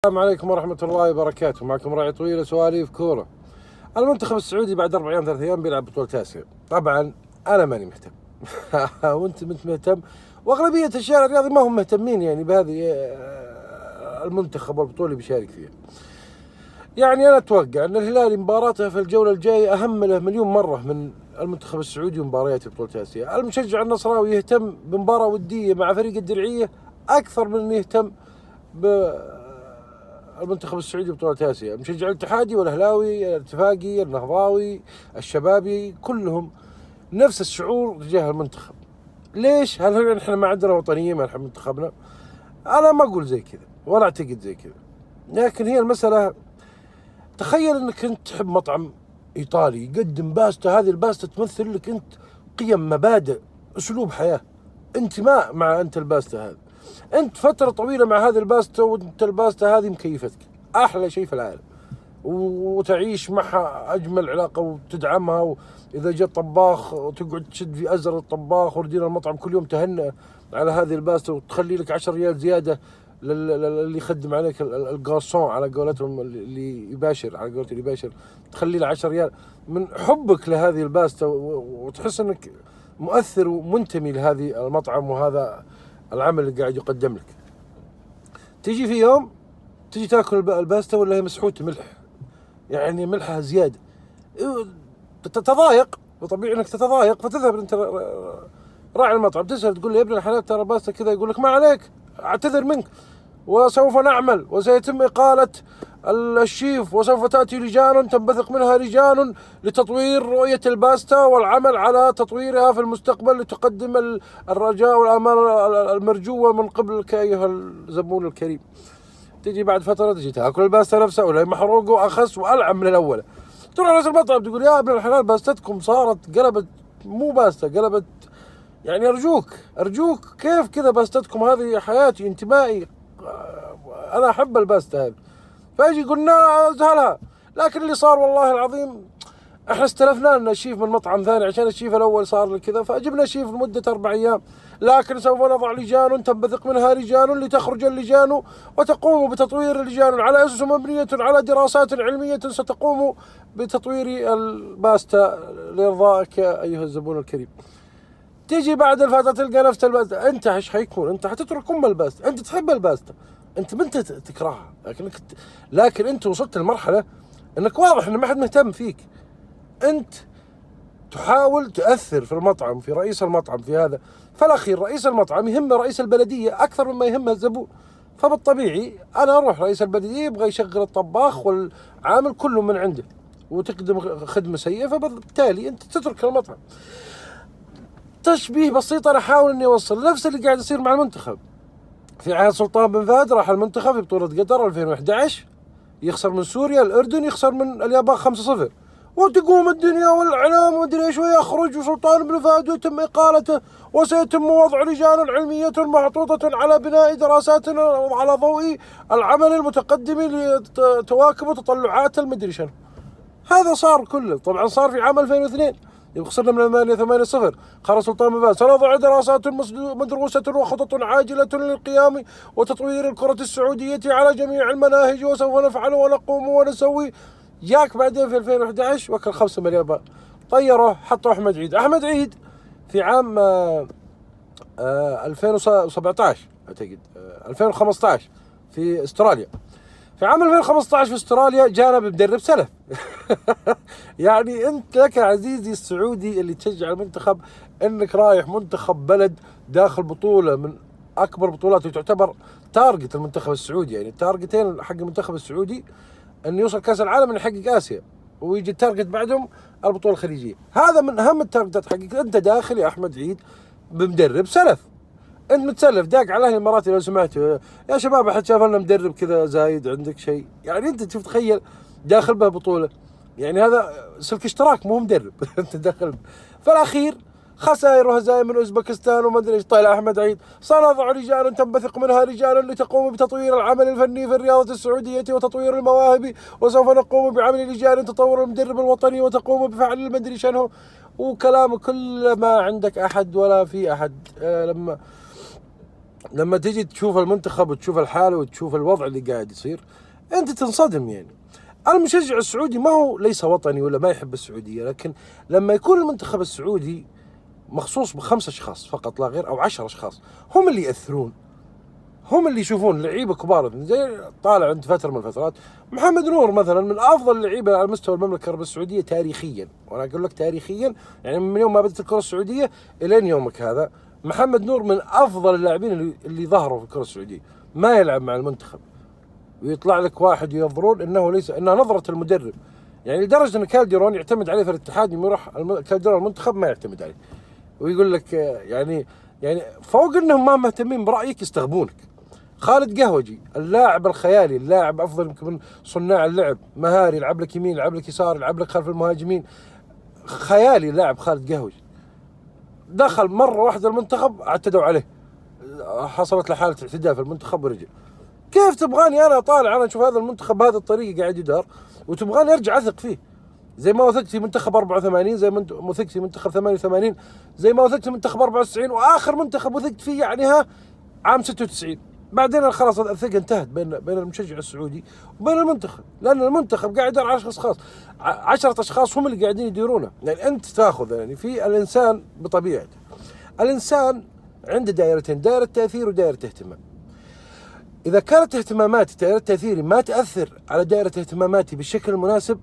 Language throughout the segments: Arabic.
السلام عليكم ورحمة الله وبركاته. معكم راعي طويلة سواليف كورة. المنتخب السعودي بعد 4 أيام 3 أيام بيلعب بطولة آسيا. طبعا أنا ماني مهتم وأنت مهتم، وأغلبية الشارع الرياضي ما هم مهتمين يعني بهذه المنتخب والبطولة اللي بيشارك فيها. يعني أنا أتوقع أن الهلال مباراته في الجولة الجاية أهم له مليون مرة من المنتخب السعودي ومباريات بطولة آسيا. المشجع النصراوي يهتم بمباراة ودية مع فريق الدرعية أكثر من أن يهتم المنتخب السعودي بطولة آسيا. المشجع الاتحادي والأهلاوي الاتفاقي النهضاوي الشبابي كلهم نفس الشعور تجاه المنتخب. ليش؟ هل احنا ما عندنا وطنية مع منتخبنا؟ أنا ما أقول زي كذا ولا أعتقد زي كذا، لكن هي المسألة، تخيل أنك أنت تحب مطعم إيطالي يقدم باستا، هذه الباستا تمثل لك أنت قيم، مبادئ، أسلوب حياة، انتماء مع أنت الباستا هذا. أنت فترة طويلة مع هذه الباستا وأنت الباستا هذه مكيفتك، أحلى شيء في العالم، وتعيش معها أجمل علاقة وتدعمها. وإذا جاء طباخ وتقعد تشد في أزر الطباخ وردين المطعم كل يوم تهنئ على هذه الباستا، وتخلي لك 10 ريال زيادة اللي يخدم عليك الجارسون على قولتهم، اللي يباشر على قولة اللي يباشر، تخلي له 10 ريال من حبك لهذه الباستا، وتحس انك مؤثر ومنتمي لهذه المطعم وهذا العمل اللي قاعد يقدم لك. تيجي في يوم تيجي تاكل الباستا ولا هي مسحوته ملح، يعني ملحها زيادة، تتضايق، وطبيعي انك تتضايق، فتذهب انت راعي المطعم تسأل تقول له يا ابن الحلال ترى الباستا كذا، يقول لك ما عليك، اعتذر منك وسوف نعمل وسيتم إقالة الشيف، وسوف تأتي لجان تنبثق منها لجان لتطوير رؤية الباستا والعمل على تطويرها في المستقبل لتقدم الرجاء والأمان المرجوة من قبلك أيها الزبون الكريم. تجي بعد فترة تجي تاكل الباستا نفسها ولا محروقة وأخس وألعب من الأول، تروح رئيس المطعم تقول يا ابن الحلال باستتكم صارت قلبت، مو باستا قلبت، يعني أرجوك كيف كذا باستتكم هذه حياتي انتمائي، أنا أحب الباستا هذه. فيجي قلنا زهلها، لكن اللي صار والله العظيم احنا استلفنا لنا شيف من مطعم ثاني عشان الشيف الأول صار لي كذا، فجبنا شيف لمدة 4 أيام، لكن سوف نضع لجان تنبثق منها لجان لتخرج اللجان وتقوم بتطوير اللجان على أسس مبنية على دراسات علمية ستقوم بتطوير الباستا لإرضائك أيها الزبون الكريم. تيجي بعد الفترة تلقى نفس الباستا، انت ايش حيكون؟ انت حتترك الباستا، انت تحب الباستا، انت ما انت تكرهها، لكن انت وصلت لمرحلة انك واضح ان ما حد مهتم فيك، انت تحاول تأثر في المطعم، في رئيس المطعم، في هذا، فالأخير رئيس المطعم يهمه رئيس البلدية أكثر مما يهمه الزبون، فبالطبيعي أنا أروح رئيس البلدية يبغى يشغل الطباخ والعامل كله من عنده وتقدم خدمة سيئة، فبالتالي أنت تترك المطعم. تشبيه بسيط أنا أحاول إني أوصل نفس اللي قاعد يصير مع المنتخب. في عهد سلطان بن فهد راح المنتخب في بطولة قطر 2011 يخسر من سوريا، الأردن يخسر من اليابان 5-0، وتقوم الدنيا والإعلام ومدري ايش، ويخرج وسلطان بن فهد ويتم إقالته، وسيتم وضع لجان علمية محطوطة على بناء دراسات وعلى ضوء العمل المتقدم لتواكب تطلعات المدري شنو. هذا صار كله، طبعا صار في عام 2002 يوم خسرنا من المانيا 8-0، قرر سلطان بن فهد سنضع دراسات مدروسة وخطط عاجلة للقيام وتطوير الكرة السعودية على جميع المناهج، وسوف نفعل ونقوم ونسوي. جاك بعدين في 2011 وكل 5 مليار طيره، حطوا أحمد عيد في عام 2017 أعتقد 2015 في استراليا. في عام 2015 في استراليا جانا بمدرب سلف يعني انت لك عزيزي السعودي اللي تشجع المنتخب انك رايح منتخب بلد داخل بطولة من اكبر بطولات تعتبر تارجت المنتخب السعودي، يعني التارجتين حق المنتخب السعودي ان يوصل كاس العالم، ان يحقق اسيا، ويجي التارجت بعدهم البطولة الخليجية. هذا من اهم التارجتات حقك، انت داخل يا احمد عيد بمدرب سلف، انت متسلف داق على الاماراتي لو سمعت يا شباب احد شاف لنا مدرب كذا زايد عندك شيء، يعني انت تشوف تخيل داخل به بطولة، يعني هذا سلك اشتراك مو مدرب انت داخل. فالاخير خسائر وهزائم من اوزبكستان وما ادري ايش. طلع احمد عيد سنضع لجان تنبثق منها لجان لتقوم بتطوير العمل الفني في الرياضة السعودية وتطوير المواهب، وسوف نقوم بعمل لجان تطور المدرب الوطني وتقوم بفعل المدري شنو، وكلام كل ما عندك احد ولا في احد. لما لما تجي تشوف المنتخب وتشوف الحالة وتشوف الوضع اللي قاعد يصير أنت تنصدم. يعني المشجع السعودي ما هو ليس وطني ولا ما يحب السعودية، لكن لما يكون المنتخب السعودي مخصوص ب5 أشخاص فقط لا غير أو 10 أشخاص هم اللي يأثرون، هم اللي يشوفون لعيبة كبار. زي طالع عند فترة من الفترات محمد نور مثلا من أفضل اللعيبة على مستوى المملكة العربية السعودية تاريخيا، وأنا أقول لك تاريخيا يعني من يوم ما بدأت الكرة السعودية إلى يومك هذا محمد نور من أفضل اللاعبين اللي ظهروا في الكرة السعودية. ما يلعب مع المنتخب ويطلع لك واحد ينظرون انها نظرة المدرب، يعني لدرجة ان كالديرون يعتمد عليه في الاتحاد، يوم يروح كالديرون المنتخب ما يعتمد عليه، ويقول لك يعني فوق انهم ما مهتمين برأيك يستغبونك. خالد قهوجي اللاعب الخيالي، اللاعب افضل يمكن من صناع اللعب، مهاري، يلعب لك يمين، يلعب لك يسار، يلعب لك خلف المهاجمين، خيالي اللاعب خالد قهوجي. دخل مرة واحدة المنتخب اعتدوا عليه، حصلت له حالة اعتداء في المنتخب ورجع. كيف تبغاني انا طالع انا اشوف هذا المنتخب بهذه الطريقه قاعد يدار وتبغاني ارجع اثق فيه؟ زي ما وثقت في منتخب 84، زي ما وثقت في منتخب 88، زي ما وثقت في منتخب 94، واخر منتخب وثقت فيه يعني عام 96. بعدين خلاص الثقه انتهت بين المشجع السعودي وبين المنتخب، لان المنتخب قاعد يدار 10 اشخاص، 10 اشخاص هم اللي قاعدين يديرونه. يعني انت تاخذ يعني في الانسان بطبيعته، الانسان عنده دائرتين، دائره تاثير ودائره اهتمام. إذا كانت اهتماماتي دائرة تأثيري ما تأثر على دائرة اهتماماتي بالشكل المناسب،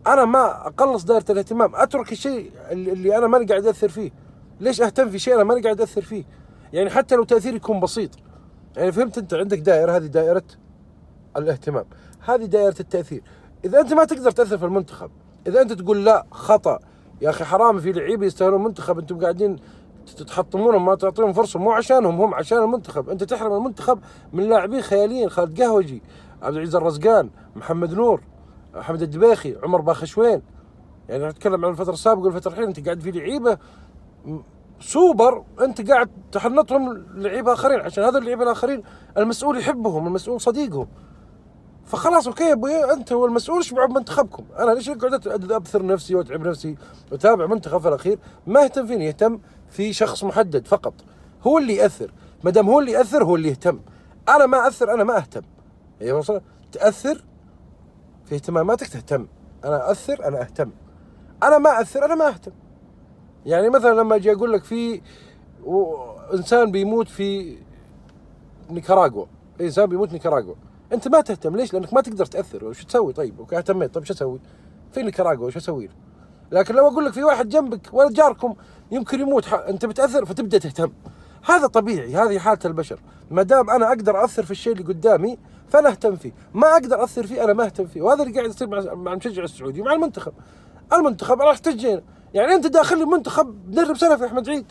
أنا ما أقلص دائرة الاهتمام، أترك الشيء اللي أنا ماني قاعد أثر فيه. ليش أهتم في شيء أنا ماني قاعد أثر فيه؟ يعني حتى لو تأثيري يكون بسيط. يعني فهمت؟ أنت عندك دائرة، هذه دائرة الاهتمام، هذه دائرة التأثير. إذا أنت ما تقدر تأثر في المنتخب، إذا أنت تقول لا خطأ يا أخي حرام في لعيبة يستاهلون منتخب، أنتم قاعدين تحطمونهم ما تعطيهم فرصة، مو عشانهم هم عشان المنتخب. أنت تحرم المنتخب من لاعبين خياليين، خالد قهوجي، عبد العزيز الرزقان، محمد نور، حمد الدبيخي، عمر باخشوين. يعني نتكلم عن الفترة السابقة والفترة الحين، أنت قاعد في لعيبة سوبر أنت قاعد تحنطهم لعيبة آخرين، عشان هذا اللعيبة الآخرين المسؤول يحبهم، المسؤول صديقهم. فخلاص اوكي يا ابوي انت هو المسؤول، اشبعوا بمنتخبكم. انا ليش اقعد ابثر نفسي واتعب نفسي واتابع منتخب في الاخير ما يهتم فيني؟ يهتم في شخص محدد فقط هو اللي ياثر. ما دام هو اللي ياثر هو اللي يهتم. انا ما اثر، انا ما اهتم. يعني تاثر في اهتماماتك تهتم، انا اثر انا اهتم. انا ما اثر انا ما اهتم. يعني مثلا لما اجي اقول لك في انسان بيموت في نيكاراغوا، انسان بيموت نيكاراغوا، انت ما تهتم. ليش؟ لانك ما تقدر تاثر. وش تسوي؟ طيب اوكي اهتميت، طيب شو اسوي في نيكاراغوا؟ وش اسوي له؟ لكن لو اقول لك في واحد جنبك ولا جاركم يمكن يموت، انت بتاثر فتبدا تهتم. هذا طبيعي، هذه حاله البشر. ما دام انا اقدر اثر في الشيء اللي قدامي فانا اهتم فيه، ما اقدر اثر فيه انا ما اهتم فيه. وهذا اللي قاعد يصير مع المشجع السعودي ومع المنتخب. المنتخب راح تجينا، يعني انت داخل لي منتخب مدرب سلفي احمد عيد،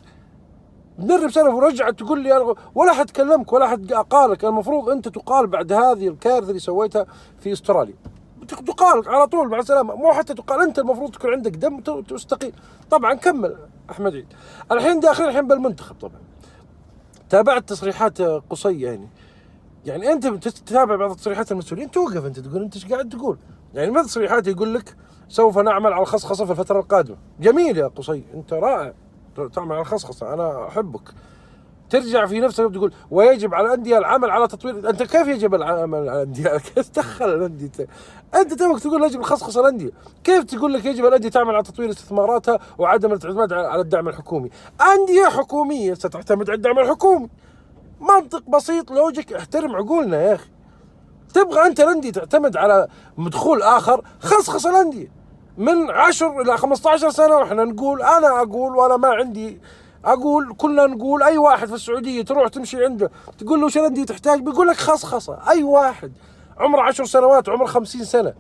مدرب سنة ورجعت تقول لي ولا حد كلمك ولا حد قالك. المفروض انت تقال بعد هذه الكارثة اللي سويتها في استراليا، تقال على طول مع السلامة، مو حتى تقال. انت المفروض تكون عندك دم تستقيل. طبعا كمل احمد عيد. الحين داخلين الحين بالمنتخب، طبعا تابعت تصريحات قصي. يعني انت تتابع بعض تصريحات المسؤولين توقف انت تقول انت ايش قاعد تقول. يعني ما تصريحات يقول لك سوف نعمل على الخصخصة في الفترة القادمة. جميل يا قصي، انت رائع تعمل على الخصخصة، انا احبك. ترجع في نفسك تقول ويجب على الأندية العمل على تطوير. أنت كيف يجب العمل على الأندية؟ كيف تدخل الأندية؟ أنت توك تقول يجب نخصخص الأندية، كيف تقول لك يجب الأندية تعمل على تطوير استثماراتها وعدم الاعتماد على الدعم الحكومي؟ أندية حكومية ستعتمد على الدعم الحكومي. منطق بسيط لوجيك، احترم عقولنا يا أخي. تبغى أنت الأندية تعتمد على مدخول آخر، خصخص الأندية من 10 إلى 15 سنة. وإحنا نقول، أنا أقول وأنا ما عندي أقول، كلنا نقول، أي واحد في السعودية تروح تمشي عنده تقول له وش الأندية تحتاج بيقول لك خصخصة. أي واحد عمره 10 سنوات عمره 50 سنة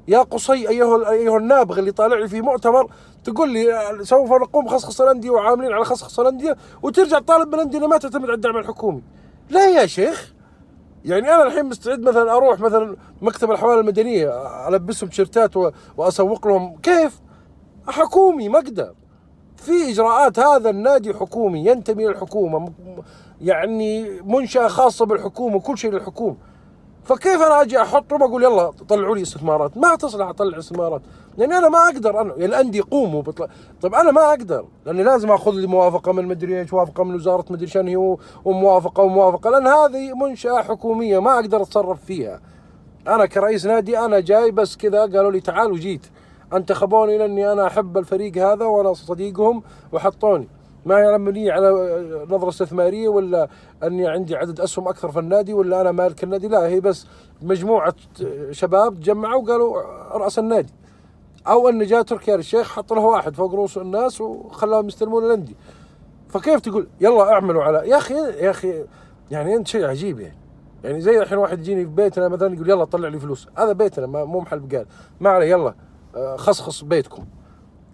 يا قصي أيها النابغ اللي طالع لي في مؤتمر تقول لي سوف نقوم بخصخص الأندية وعاملين على خصخص الأندية، وترجع طالب من الأندية ما تعتمد على الدعم الحكومي. لا يا شيخ، يعني أنا الحين مستعد مثلا أروح مثلا مكتب الحوالي المدنية ألبسهم تيشيرتات وأسوق لهم. كيف؟ حكومي، ما أقدر. في إجراءات، هذا النادي حكومي ينتمي للحكومة، يعني منشأة خاصة بالحكومة، كل شيء للحكومة. فكيف انا اجي احط واقول يلا طلعوا لي استثمارات؟ ما تصلح اطلع استثمارات، لاني انا ما اقدر. انا يعني الانديه يقوموا طيب انا ما اقدر، لاني لازم اخذ لي موافقه من مدري ايش، موافقه من وزاره مدري شنو هي، وموافقه، لان هذه منشاه حكوميه ما اقدر اتصرف فيها. انا كرئيس نادي انا جاي بس كذا، قالوا لي تعال وجيت، انتخبوني لاني انا احب الفريق هذا وانا صديقهم وحطوني. ما يعلمني على نظرة استثمارية ولا أني عندي عدد أسهم أكثر في النادي ولا أنا مالك النادي، لا، هي بس مجموعة شباب تجمعوا وقالوا رأس النادي. أو أن جاء تركي آل الشيخ حط له واحد فوق رؤوس الناس وخلاهم يستلمون الأندية. فكيف تقول يلا اعملوا على يا أخي يعني أنت شيء عجيب يعني زي الحين واحد يجيني في بيتنا مثلا يقول يلا طلع لي فلوس، هذا بيتنا مو محل بقال، ما عليه، يلا خصخص بيتكم.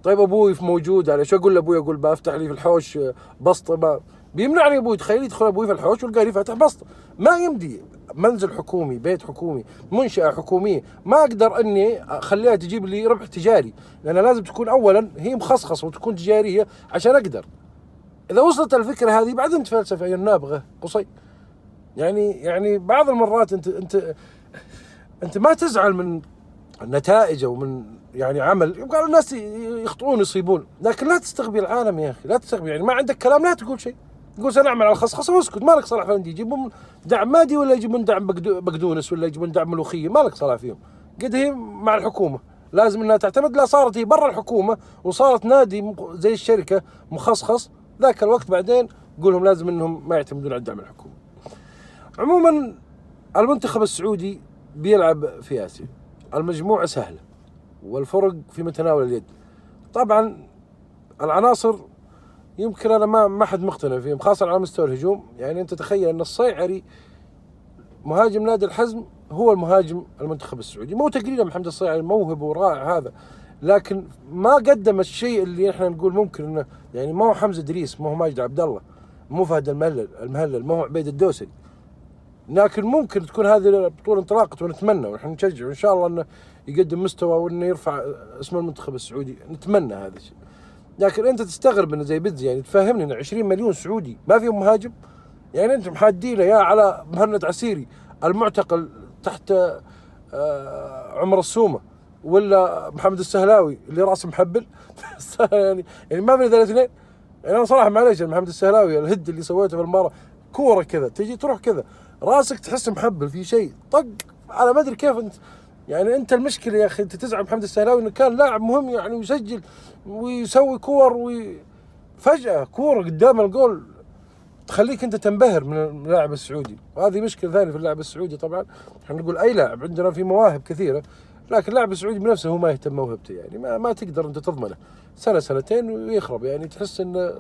طيب ابوي موجود، على شو اقول لابوي؟ اقول بفتح لي في الحوش بسطه، ما بيمنعني ابوي. تخيل يدخل ابوي في الحوش والقى لي فاتح بسطه، ما يمدي. منزل حكومي، بيت حكومي، منشأة حكومية، ما اقدر اني اخليها تجيب لي ربح تجاري، لان لازم تكون اولا هي مخصصه وتكون تجاريه عشان اقدر. اذا وصلت الفكره هذه بعدين تفلسف يا النابغه قصي. يعني بعض المرات انت ما تزعل من النتائج او من يعني عمل، يبقى الناس يخطئون يصيبون، لكن لا تستغبي العالم يا اخي، لا تستغبي. يعني ما عندك كلام لا تقول شيء، تقول سنعمل على الخصخصه واسكت، مالك صلاح فندي. يجيبون دعم مادي ولا يجيبون دعم بقدونس ولا يجيبون دعم ملوخيه، مالك صلاح فيهم. قد هي مع الحكومه لازم انها تعتمد، لا صارت هي برا الحكومه وصارت نادي زي الشركه مخصخص، ذاك الوقت بعدين قولهم لازم انهم ما يعتمدون على الدعم الحكومي. عموما المنتخب السعودي بيلعب في آسيا، المجموعة سهلة والفرق في متناول اليد. طبعا العناصر يمكن أنا ما حد مقتنع فيهم، خاصة على مستوى الهجوم. يعني أنت تخيل أن الصيعري مهاجم نادي الحزم هو المهاجم المنتخب السعودي، مو تقليلا محمد الصيعري موهب ورائع هذا، لكن ما قدم الشيء اللي احنا نقول ممكن انه، يعني ما هو حمزة إدريس، ما هو ماجد عبد الله، مو فهد المهلل، ما هو عبيد الدوسري. لكن ممكن تكون هذه البطولة انطلاقة، ونتمنى ونحن نشجع وإن شاء الله أنه يقدم مستوى وأنه يرفع اسم المنتخب السعودي، نتمنى هذا الشيء. لكن أنت تستغرب أنه زي بيتزي، يعني تفهمني أن 20 مليون سعودي ما فيهم مهاجم؟ يعني أنتم محادينه يا على مهند عسيري المعتقل تحت عمر السومة، ولا محمد السهلاوي اللي راسه محبل يعني ما في الاثنين. يعني أنا صراحة معليش، محمد السهلاوي الهد اللي سويته في المباراة، كورة كذا تجي تروح كذا راسك تحس محبل في شيء طق على ما ادري كيف. انت يعني انت المشكله يا اخي، انت تزعل محمد السهلاوي انه كان لاعب مهم يعني ويسجل ويسوي كور، وفجاه كوره قدام الجول تخليك انت تنبهر من اللاعب السعودي. وهذه مشكله ثانيه في اللاعب السعودي. طبعا احنا نقول اي لاعب عندنا في مواهب كثيره، لكن اللاعب السعودي بنفسه هو ما يهتم موهبته، يعني ما تقدر انت تضمنه سنه سنتين ويخرب، يعني تحس انه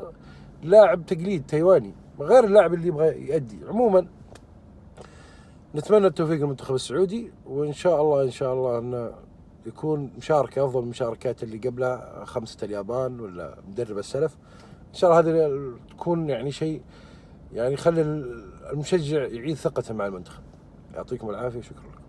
لاعب تقليد تايواني غير اللاعب اللي يبغى يؤدي. عموما نتمنى التوفيق للمنتخب السعودي، وإن شاء الله أنه يكون مشاركة أفضل من المشاركات اللي قبلها، 5 اليابان ولا مدرب السلف. إن شاء الله هذه تكون يعني شيء يعني يخلي المشجع يعيد ثقته مع المنتخب. يعطيكم العافية، شكرا.